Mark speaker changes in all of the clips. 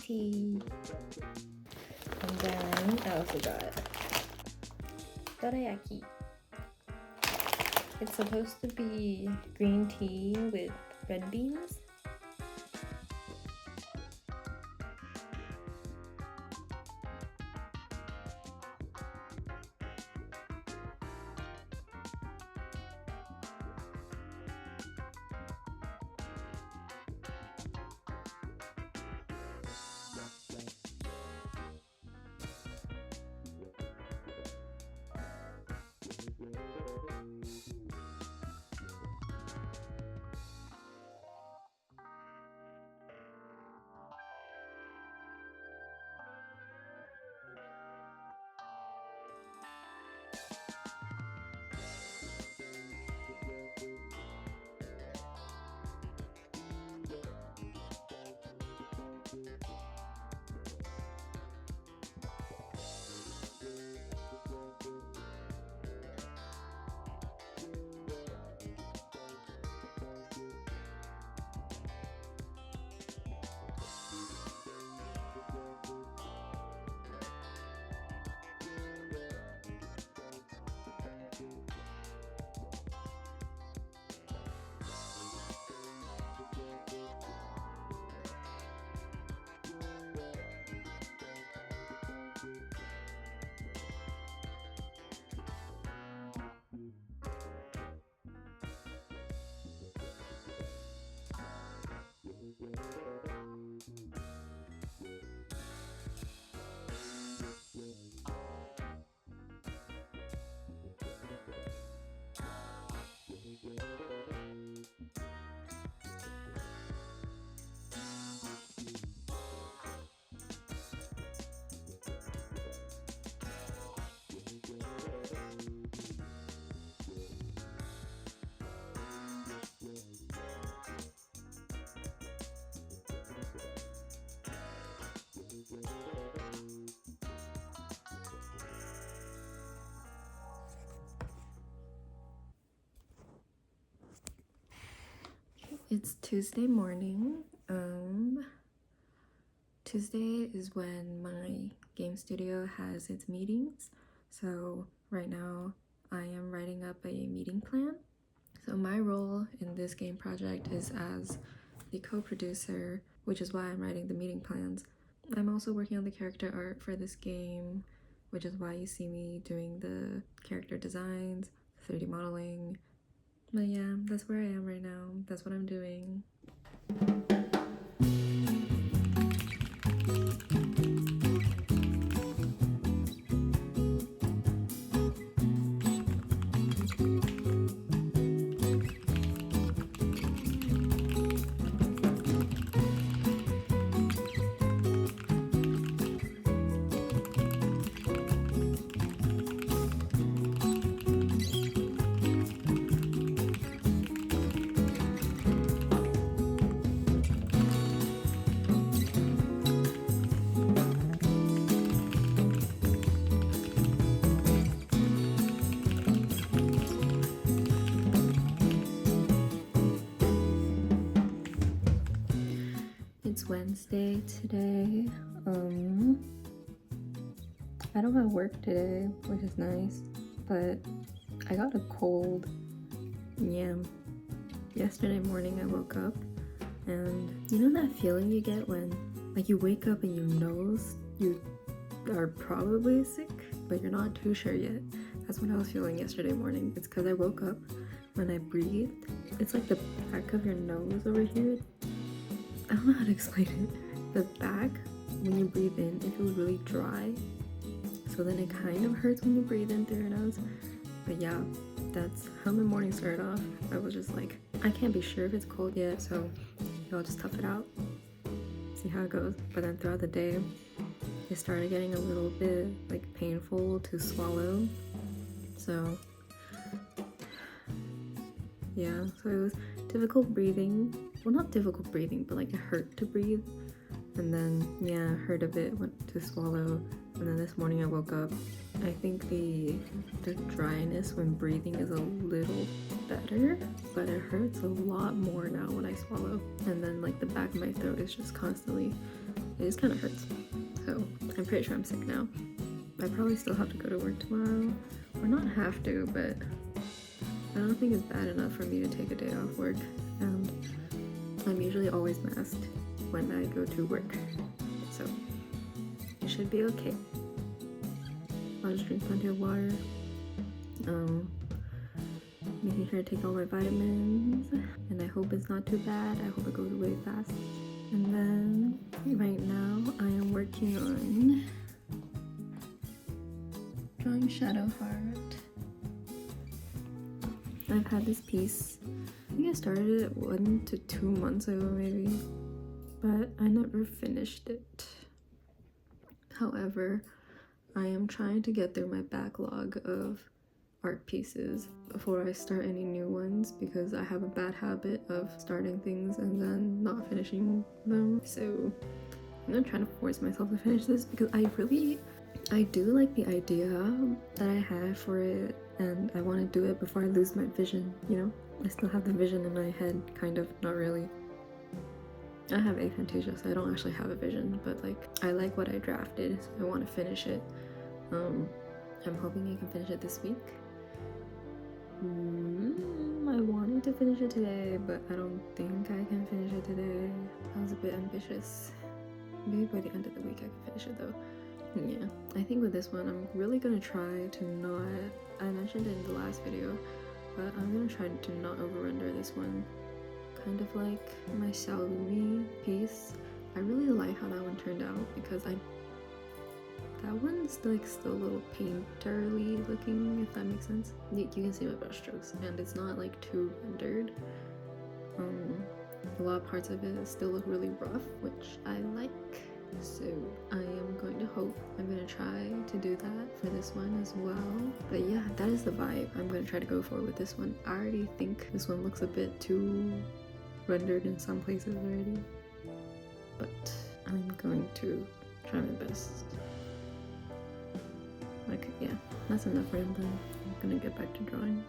Speaker 1: tea. And then I also got dorayaki. It's supposed to be green tea with red beans. It's Tuesday morning. Tuesday is when my game studio has its meetings. So right now I am writing up a meeting plan. So my role in this game project is as the co-producer, which is why I'm writing the meeting plans. I'm also working on the character art for this game, which is why you see me doing the character designs, 3D modeling. But yeah, that's where I am right now. That's what I'm doing. It's Wednesday today. I don't have work today, which is nice, but I got a cold. Yeah. Yesterday morning I woke up and you know that feeling you get when like you wake up and you know you are probably sick, but you're not too sure yet. That's what I was feeling yesterday morning. It's because I woke up, when I breathed, it's like the back of your nose over here. I don't know how to explain it. The back, when you breathe in, it feels really dry. So then it kind of hurts when you breathe in through your nose. But yeah, that's how my morning started off. I was just like, I can't be sure if it's cold yet, so I'll just tough it out, see how it goes. But then throughout the day, it started getting a little bit like painful to swallow. So yeah, so it was difficult breathing. Well, not difficult breathing, but like it hurt to breathe. And then yeah, it hurt a bit to swallow. And then this morning I woke up. I think the dryness when breathing is a little better, but it hurts a lot more now when I swallow. And then like the back of my throat is just constantly it just kind of hurts. So I'm pretty sure I'm sick now. I probably still have to go to work tomorrow. Or not have to, but I don't think it's bad enough for me to take a day off work. And I'm usually always masked when I go to work. So it should be okay. I'll just drink plenty of water. Making sure to take all my vitamins. And I hope it's not too bad. I hope it goes away fast. And then right now I am working on drawing Shadow Heart. I've had this piece, I think I started it 1 to 2 months ago maybe, but I never finished it. However, I am trying to get through my backlog of art pieces before I start any new ones, because I have a bad habit of starting things and then not finishing them. So I'm gonna try to force myself to finish this, because I do like the idea that I had for it, and I want to do it before I lose my vision, you know? I still have the vision in my head, kind of, not really. I have aphantasia, so I don't actually have a vision, but like, I like what I drafted, so I want to finish it. I'm hoping I can finish it this week. I wanted to finish it today, but I don't think I can finish it today. I was a bit ambitious. Maybe by the end of the week I can finish it though. Yeah, I think with this one, I'm really gonna try to not, I mentioned it in the last video, but I'm gonna try to not over-render this one. Kind of like my Xiaolumi piece. I really like how that one turned out, because that one's like still a little painterly looking, if that makes sense. You can see my brush strokes, and it's not like too rendered. A lot of parts of it still look really rough, which I like. So I am going to I'm going to try to do that for this one as well. But yeah, that is the vibe I'm going to try to go for with this one. I already think this one looks a bit too rendered in some places already, but I'm going to try my best. Okay, yeah, that's enough rambling. I'm gonna get back to drawing.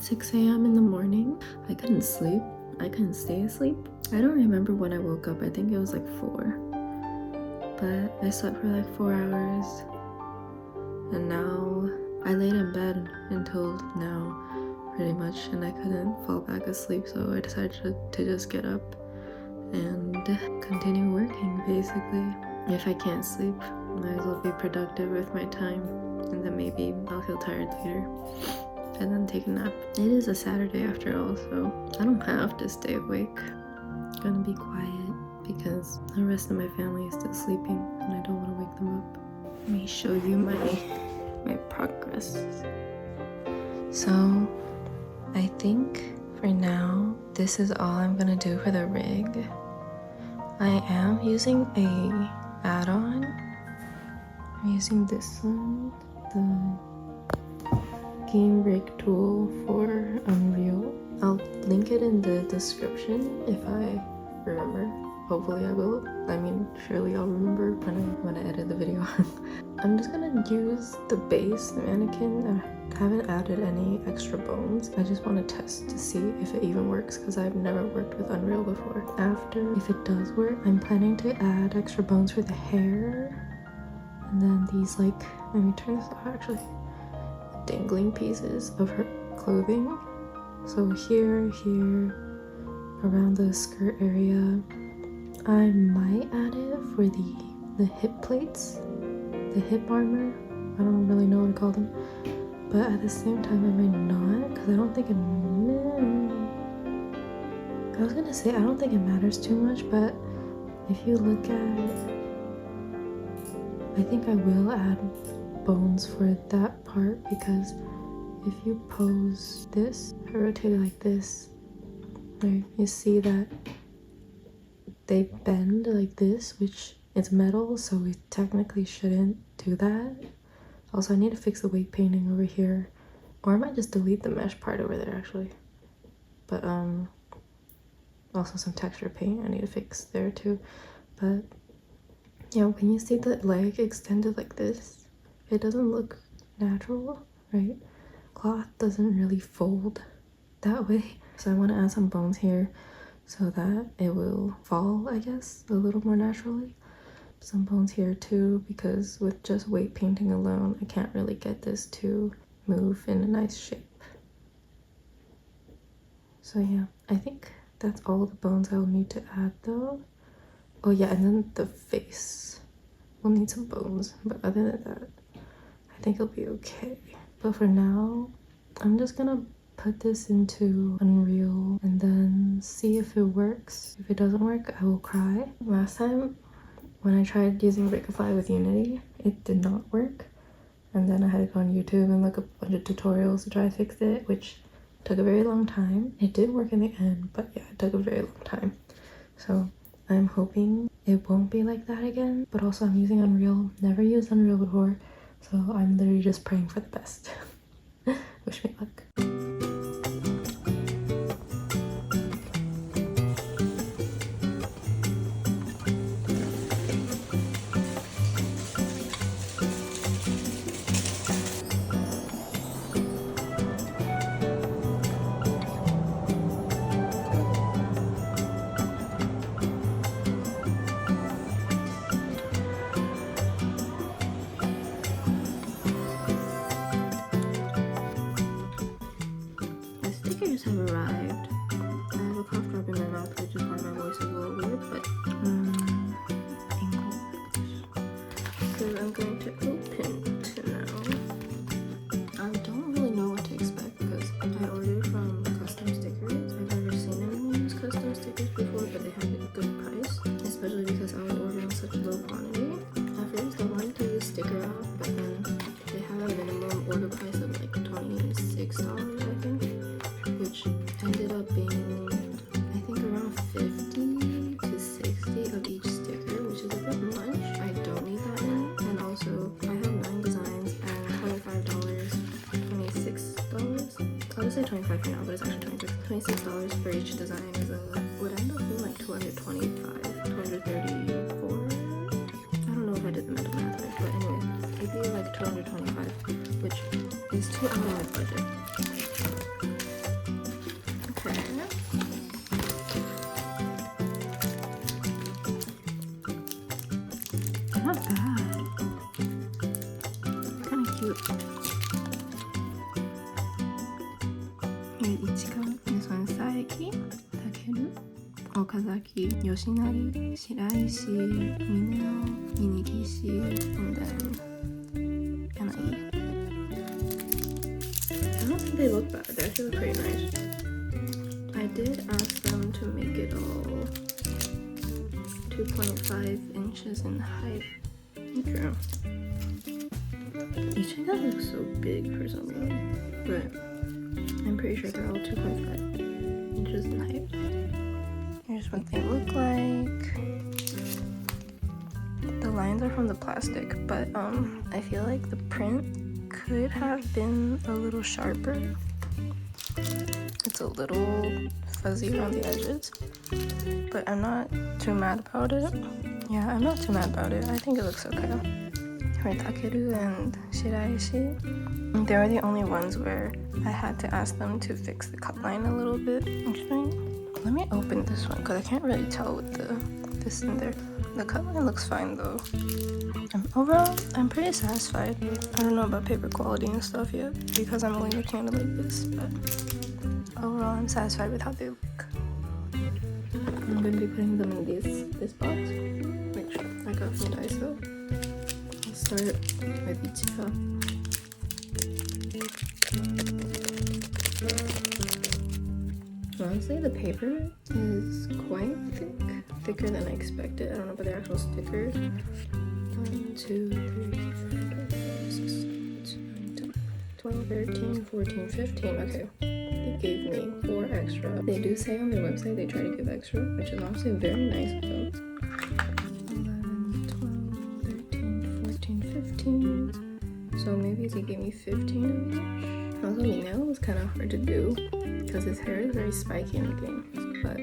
Speaker 1: 6 a.m. in the morning. I couldn't sleep. I couldn't stay asleep. I don't remember when I woke up. I think it was like 4. But I slept for like 4 hours. And now I laid in bed until now, pretty much, and I couldn't fall back asleep, so I decided to just get up and continue working, basically. If I can't sleep, might as well be productive with my time, and then maybe I'll feel tired later and then take a nap. It is a Saturday after all, so I don't have to stay awake. I'm gonna be quiet because the rest of my family is still sleeping and I don't want to wake them up. Let me show you my progress. So I think for now this is all I'm gonna do for the rig. I am using a add-on. I'm using this one, the game rig tool for Unreal. I'll link it in the description if I remember. Hopefully I will. I mean, surely I'll remember when I edit the video. I'm just gonna use the base mannequin. I haven't added any extra bones. I just want to test to see if it even works because I've never worked with Unreal before. After, if it does work, I'm planning to add extra bones for the hair. And then these, like, let me turn this off actually, dangling pieces of her clothing. So here, around the skirt area. I might add it for the hip plates, the hip armor. I don't really know what to call them. But at the same time, I might not, because I don't think it I was gonna say, I don't think it matters too much, but if you look at it, I think I will add bones for that part, because if you pose this, if I rotate it like this, right, you see that they bend like this, which it's metal, so we technically shouldn't do that. Also, I need to fix the weight painting over here, or I might just delete the mesh part over there actually. But also some texture paint I need to fix there too. But yeah, when you see the leg extended like this, it doesn't look natural, right? Cloth doesn't really fold that way. So I want to add some bones here so that it will fall, I guess, a little more naturally. Some bones here too, because with just weight painting alone, I can't really get this to move in a nice shape. So yeah, I think that's all the bones I'll need to add though. Oh yeah, and then the face. We'll need some bones, but other than that, I think it'll be okay. But for now, I'm just gonna put this into Unreal and then see if it works. If it doesn't work, I will cry. Last time, when I tried using Rigify with Unity, it did not work. And then I had to go on YouTube and look up a bunch of tutorials to try to fix it, which took a very long time. It did work in the end, but yeah, it took a very long time. So I'm hoping it won't be like that again. But also I'm using Unreal, never used Unreal before, so I'm literally just praying for the best. Wish me luck. Stickers have arrived. I have a cough drop in my mouth, which is why my voice is a little weird, but English. So I'm going to open it now. I don't really know what to expect because I ordered from custom stickers. I've never seen anyone use custom stickers before, but they had a good price, especially because I was ordering such low quantity. At first I wanted to use Sticker App, but then they have a minimum order price of like $26, I think. Which ended up being, I think, around 50 to 60 of each sticker, which is a bit much. I don't need that many. And also, I have 9 designs and $25, $26. I'll just say 25 for now, but it's actually $26 for each design is would end up being like 225, 234. I don't know if I did the mental math right, but anyway, it'd be like 225, which is too out of my budget. Not bad. Kind of cute. Here's Ichika. This one's Saeki, Takeru, Okazaki, Yoshinagi, Shiraishi, Mineo, Minigishi, and then Yanagi. I don't think they look bad. They actually look pretty nice. I did ask them to make it all 2.5 inches in height. Okay. Each of them looks so big for some reason, but I'm pretty sure they're all 2.5 inches in height. Here's what they look like. The lines are from the plastic, but I feel like the print could have been a little sharper. It's a little fuzzy around the edges, but I'm not too mad about it. Yeah, I'm not too mad about it. I think it looks okay. For Takeru and Shiraishi, they were the only ones where I had to ask them to fix the cut line a little bit. Actually, let me open this one because I can't really tell with this in there. The cut line looks fine though. Overall, I'm pretty satisfied. I don't know about paper quality and stuff yet because I'm only looking at it like this, but overall, I'm satisfied with how they look. I'm going to be putting them in this box, which I got from Daiso. I'll start with Ichika. Honestly, the paper is quite thick, thicker than I expected. I don't know about the actual stickers. 1, 2, 3, 4, 5, 6, 7, 8, 9, 10, 12, 13, 14, 15. Okay. They gave me 4 extra. They do say on their website they try to give extra, which is honestly very nice of them. 11, 12, 13, 14, 15. So maybe they gave me 15 of each. Also, Mineo was kind of hard to do because his hair is very spiky in the game, but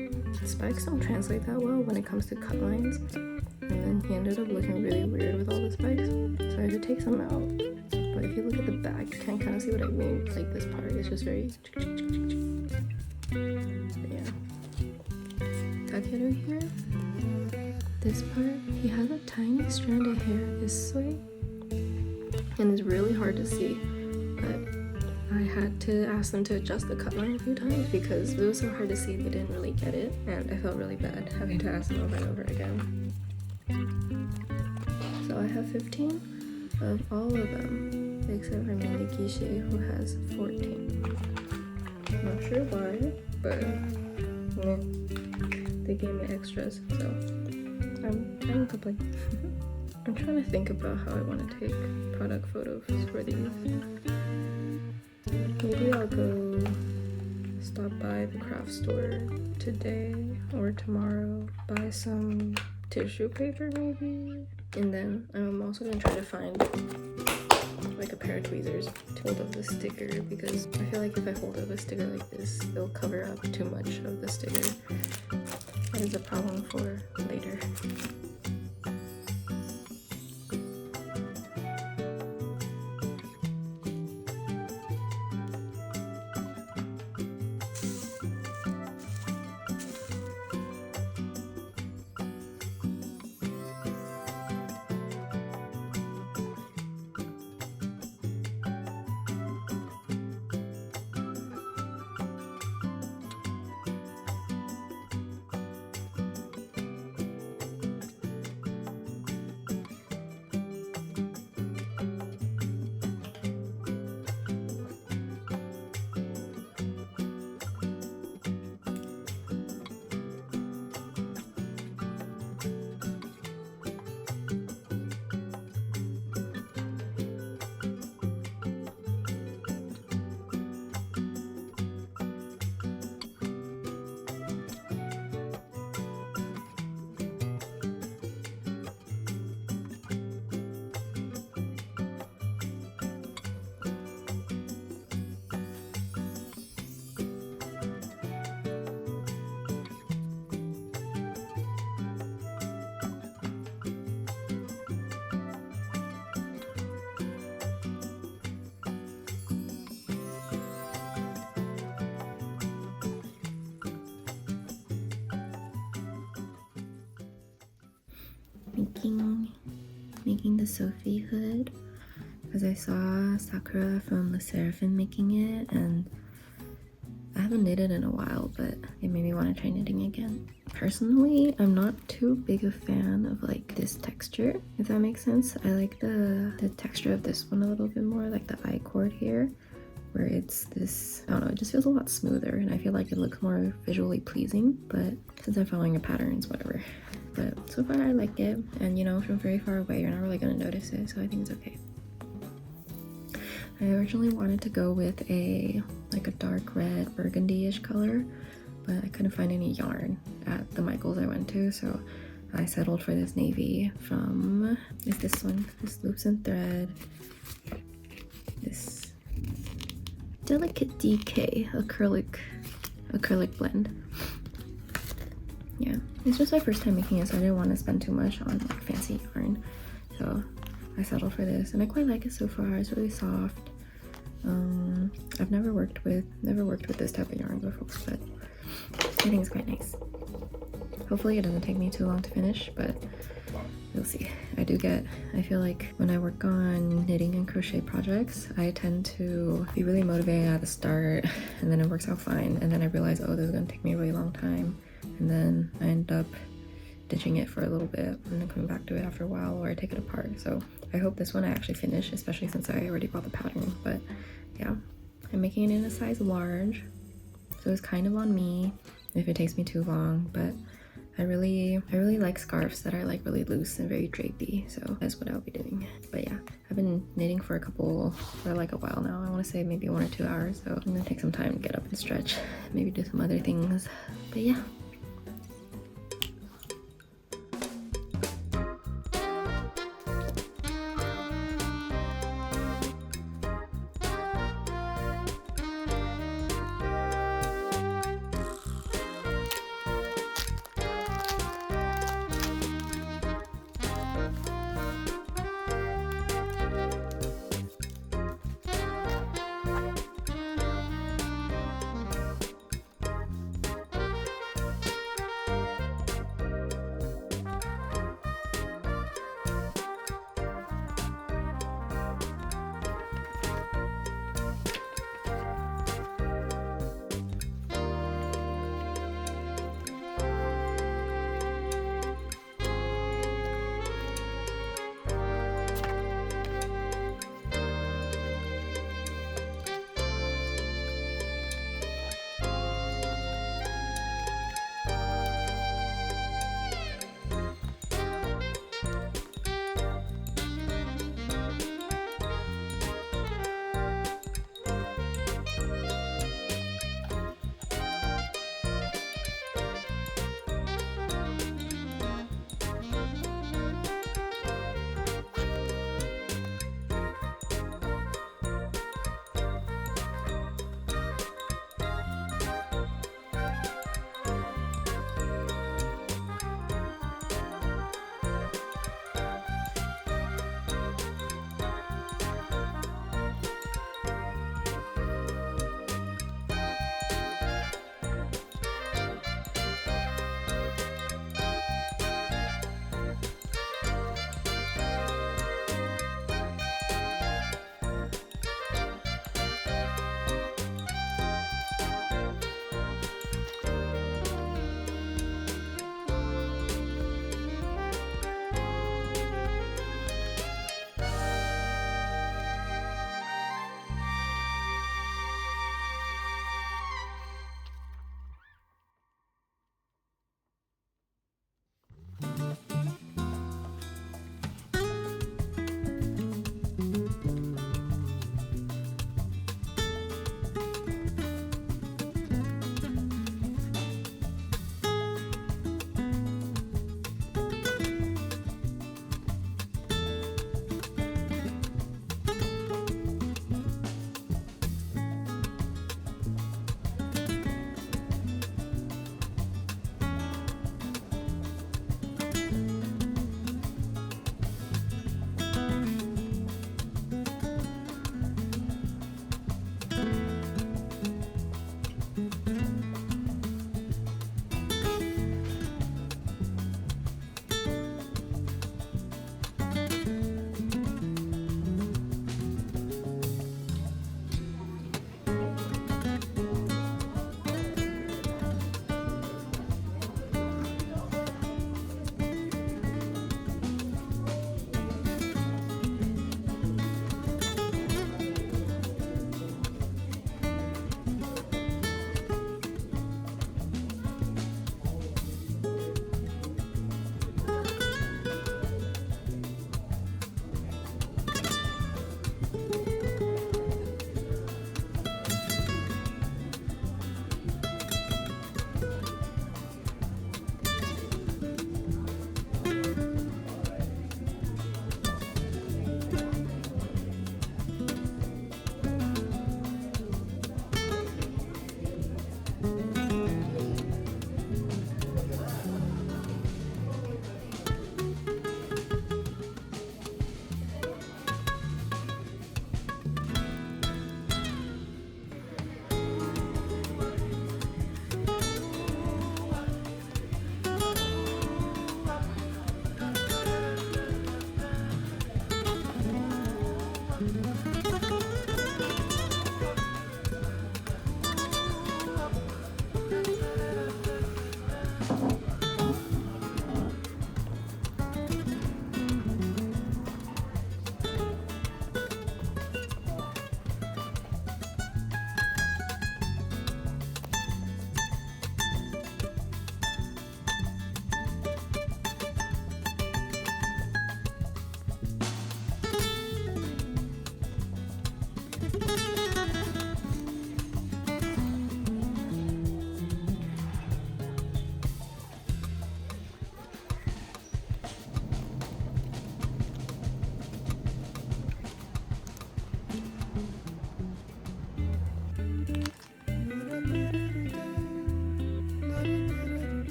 Speaker 1: spikes don't translate that well when it comes to cut lines. And then he ended up looking really weird with all the spikes, so I had to take some out. But if you look at the back, you can kind of see what I mean. Like this part is just very. But yeah. Takeru here. This part, he has a tiny strand of hair this way, and it's really hard to see. But I had to ask them to adjust the cut line a few times because it was so hard to see. They didn't really get it, and I felt really bad having to ask them over and over again. So I have 15 of all of them, except for Minigishi, who has 14. Not sure why, but they gave me extras, so I'm complaining. I'm trying to think about how I want to take product photos for these. Maybe I'll go stop by the craft store today or tomorrow, buy some tissue paper maybe, and then I'm also gonna try to find like a pair of tweezers to hold up the sticker because I feel like if I hold up a sticker like this, it'll cover up too much of the sticker. That is a problem for later. Making making the Sophie hood because I saw Sakura from the Seraphim making it, and I haven't knitted in a while, but it made me want to try knitting again. Personally, I'm not too big a fan of like this texture, if that makes sense. I like the texture of this one a little bit more, like the I-cord here, where it's this, I don't know, it just feels a lot smoother, and I feel like it looks more visually pleasing, but since I'm following the patterns, whatever. But so far I like it, and you know, from very far away, you're not really gonna notice it, so I think it's okay. I originally wanted to go with like a dark red burgundy-ish color, but I couldn't find any yarn at the Michaels I went to, so I settled for this navy from, is this one, this Loops and Thread, this Delicate DK acrylic blend. Yeah, it's just my first time making it, so I didn't want to spend too much on like fancy yarn, so I settled for this, and I quite like it so far. It's really soft. I've never worked with this type of yarn before, but I think it's quite nice. Hopefully it doesn't take me too long to finish, but we'll see. I feel like when I work on knitting and crochet projects, I tend to be really motivated at the start, and then it works out fine, and then I realize, oh, this is gonna take me a really long time, and then I end up ditching it for a little bit and then coming back to it after a while, or I take it apart. So I hope this one I actually finish, especially since I already bought the pattern. But yeah, I'm making it in a size large, so it's kind of on me if it takes me too long, but I really like scarves that are like really loose and very drapey, so that's what I'll be doing. But yeah, I've been knitting for like a while now. I want to say maybe 1 or 2 hours, so I'm gonna take some time to get up and stretch, maybe do some other things. But yeah.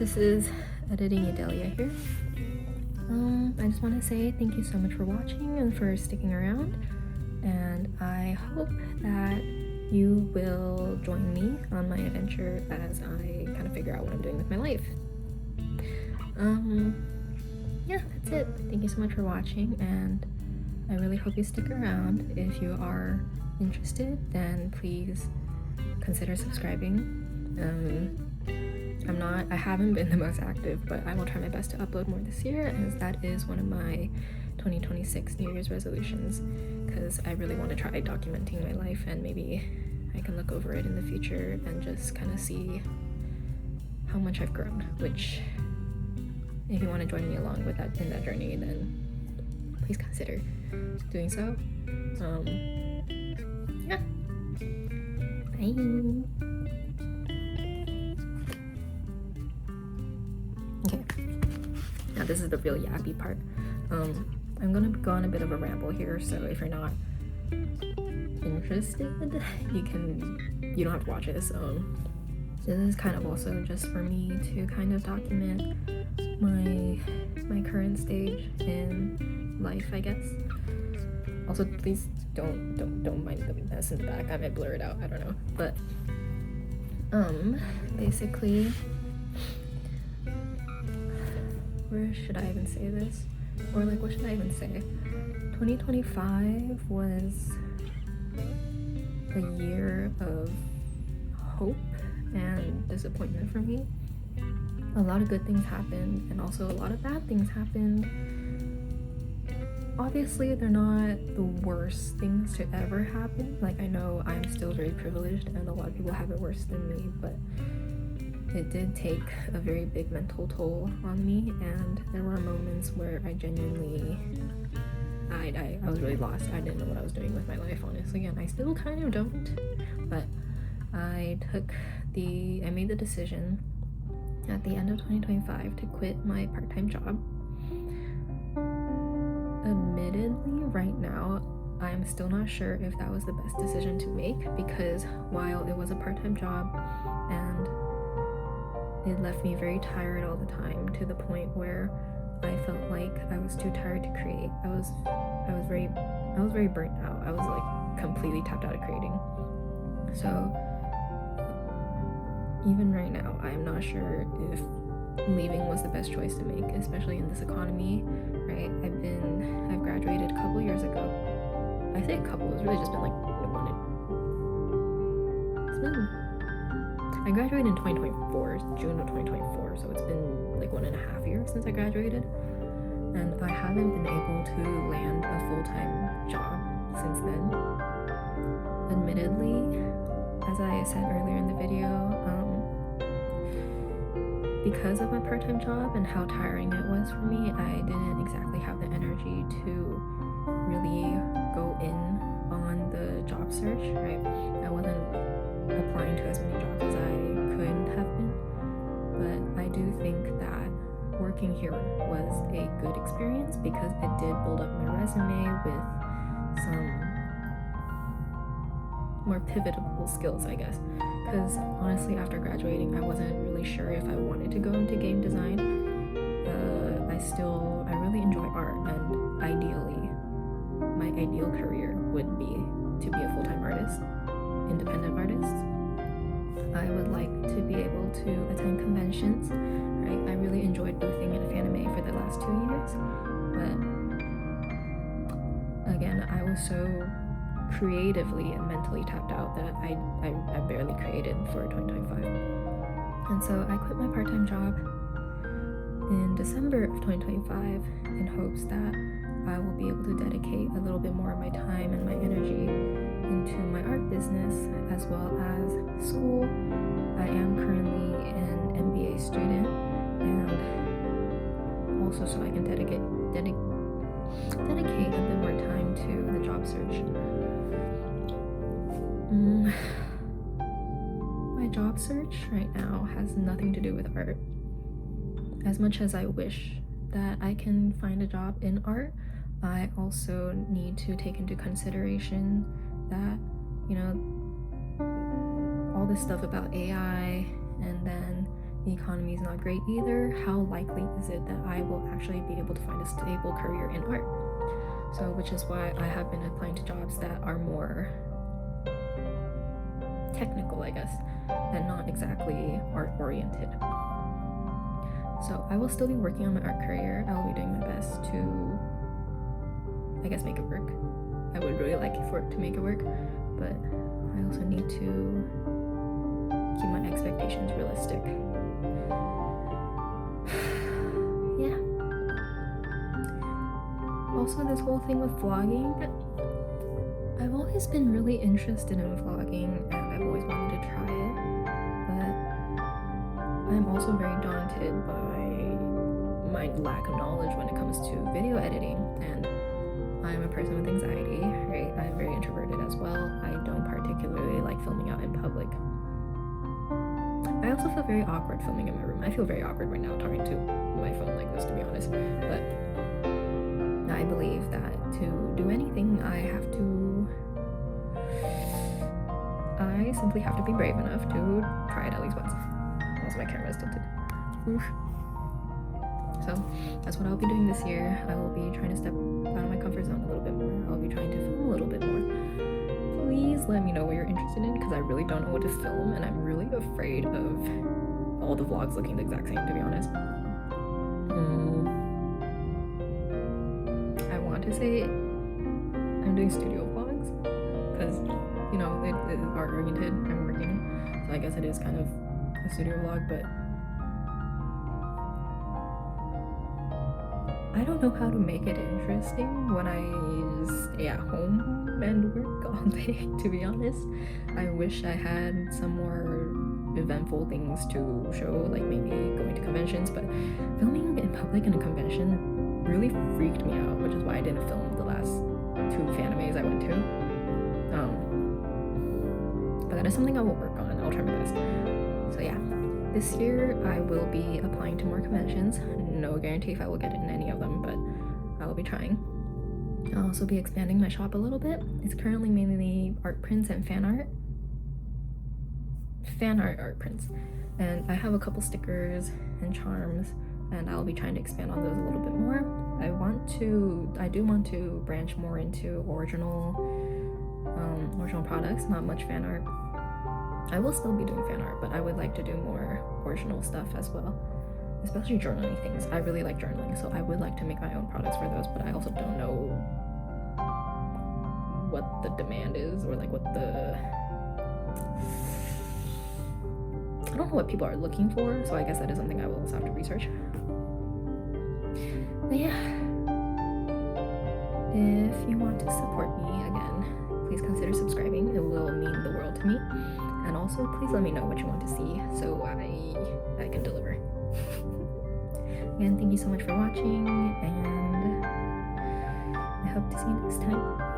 Speaker 1: This is Editing Adelia here. I just want to say thank you so much for watching and for sticking around, and I hope that you will join me on my adventure as I kind of figure out what I'm doing with my life. Yeah, that's it. Thank you so much for watching, and I really hope you stick around. If you are interested, then please consider subscribing. I haven't been the most active, but I will try my best to upload more this year, as that is one of my 2026 New Year's resolutions, because I really want to try documenting my life, and maybe I can look over it in the future and just kind of see how much I've grown, which if you want to join me along with that in that journey, then please consider doing so. Yeah. Bye. Okay, now this is the real yappy part. I'm gonna go on a bit of a ramble here, so if you're not interested, you don't have to watch it. So this is kind of also just for me to kind of document my current stage in life, I guess. Also, please don't mind the mess in the back. I might blur it out, I don't know. But basically, where should I even say this? Or like, what should I even say? 2025 was a year of hope and disappointment for me. A lot of good things happened, and also a lot of bad things happened. Obviously, they're not the worst things to ever happen. Like, I know I'm still very privileged, and a lot of people have it worse than me, but it did take a very big mental toll on me, and there were moments where I genuinely, I was really lost. I didn't know what I was doing with my life, honestly, and I still kind of don't. But I made the decision at the end of 2025 to quit my part-time job. Admittedly, right now, I'm still not sure if that was the best decision to make, because while it was a part-time job and it left me very tired all the time, to the point where I felt like I was too tired to create. I was very burnt out. I was like completely tapped out of creating. So even right now, I'm not sure if leaving was the best choice to make, especially in this economy, right? I've graduated a couple years ago. I say a couple, it's really just been like I graduated in 2024, June of 2024, so it's been like 1.5 years since I graduated, and I haven't been able to land a full-time job since then. Admittedly, as I said earlier in the video, because of my part-time job and how tiring it was for me, I didn't exactly have the energy to really go in on the job search, right? I wasn't applying to as many jobs as I could have been, but I do think that working here was a good experience, because it did build up my resume with some more pivotal skills, I guess. Because honestly, after graduating, I wasn't really sure if I wanted to go into game design. I really enjoy art, and ideally, my ideal career would be to be a full-time artist, independent artist. I would like to be able to attend conventions, right? I really enjoyed boothing in Fanime for the last 2 years, but again, I was so creatively and mentally tapped out that I barely created for 2025. And so I quit my part-time job in December of 2025 in hopes that I will be able to dedicate a little bit more of my time and my energy into my art business as well as school. I am currently an MBA student, and also so I can dedicate a bit more time to the job search. My job search right now has nothing to do with art. As much as I wish that I can find a job in art, I also need to take into consideration that, all this stuff about AI, and then the economy is not great either, how likely is it that I will actually be able to find a stable career in art? So, which is why I have been applying to jobs that are more technical, I guess, and not exactly art oriented. So I will still be working on my art career. I will be doing my best to, I guess, make it work. I would really like for it to make it work, but I also need to keep my expectations realistic. Yeah. Also, this whole thing with vlogging, I've always been really interested in vlogging and I've always wanted to try it, but I'm also very daunted by my lack of knowledge when it comes to video editing, and I'm a person with anxiety, right? I'm very introverted as well. I don't particularly like filming out in public. I also feel very awkward filming in my room. I feel very awkward right now talking to my phone like this, to be honest, but I believe that to do anything, I simply have to be brave enough to try it at least once. Also, my camera is tilted. Oof. So that's what I'll be doing this year. I will be trying to step out of my comfort zone a little bit more. I'll be trying to film a little bit more. Please let me know what you're interested in, because I really don't know what to film, and I'm really afraid of all the vlogs looking the exact same, to be honest. I want to say I'm doing studio vlogs, because, you know, it is art oriented. I'm working, so I guess it is kind of a studio vlog, but I don't know how to make it interesting when I stay at home and work all day, to be honest. I wish I had some more eventful things to show, like maybe going to conventions, but filming in public in a convention really freaked me out, which is why I didn't film the last 2 fanimes I went to. But that is something I will work on. I'll try my best. So yeah, this year I will be applying to more conventions. No guarantee if I will get in any of them, but I will be trying. I'll also be expanding my shop a little bit. It's currently mainly art prints and fan art prints, and I have a couple stickers and charms, and I'll be trying to expand on those a little bit more. I do want to branch more into original products, not much fan art. I will still be doing fan art, but I would like to do more original stuff as well, especially journaling things. I really like journaling, so I would like to make my own products for those, but I also don't know what the demand is, or like I don't know what people are looking for, so I guess that is something I will also have to research. But yeah, if you want to support me again, please consider subscribing. It will mean the world to me. And also, please let me know what you want to see so I can deliver. Again, thank you so much for watching, and I hope to see you next time.